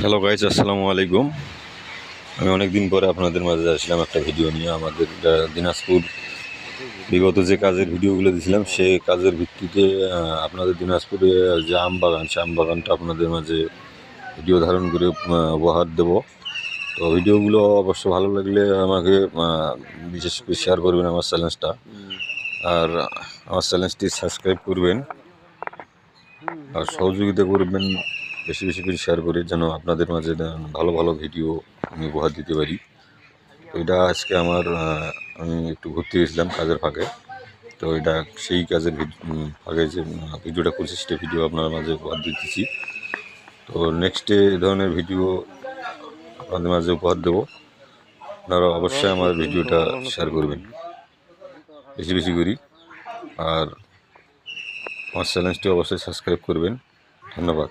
Hello guys, আসসালামু আলাইকুম। আমি অনেক দিন পরে আপনাদের মাঝে আসলাম একটা ভিডিও নিয়ে। আমাদের দিনাজপুর বিগত যে কাজের ভিডিওগুলো দিয়েছিলাম সেই কাজের ভিত্তিতে আপনাদের দিনাজপুরে যে আম বাগান, সে আম বাগানটা আপনাদের মাঝে ভিডিও ধারণ করে উপহার দেব। তো ভিডিওগুলো অবশ্য ভালো লাগলে আমাকে বিশেষ করে শেয়ার করবেন আমার চ্যানেলটা, আর আমার চ্যানেলটি সাবস্ক্রাইব করবেন আর সহযোগিতা করবেন। বেশি বেশি করে শেয়ার করে যেন আপনাদের মাঝে ভালো ভালো ভিডিও আমি উপহার দিতে পারি। তো এটা আজকে আমি একটু ঘুরতে গেছিলাম কাজের ফাঁকে। তো এটা সেই কাজের ফাঁকে যে ভিডিওটা করছি সেটা ভিডিও আপনার মাঝে উপহার দিতেছি। তো নেক্সটে এই ধরনের ভিডিও আপনাদের মাঝে উপহার দেবো। আপনারা অবশ্যই আমার ভিডিওটা শেয়ার করবেন বেশি বেশি করি, আর আমার চ্যানেলটি অবশ্যই সাবস্ক্রাইব করবেন। ধন্যবাদ।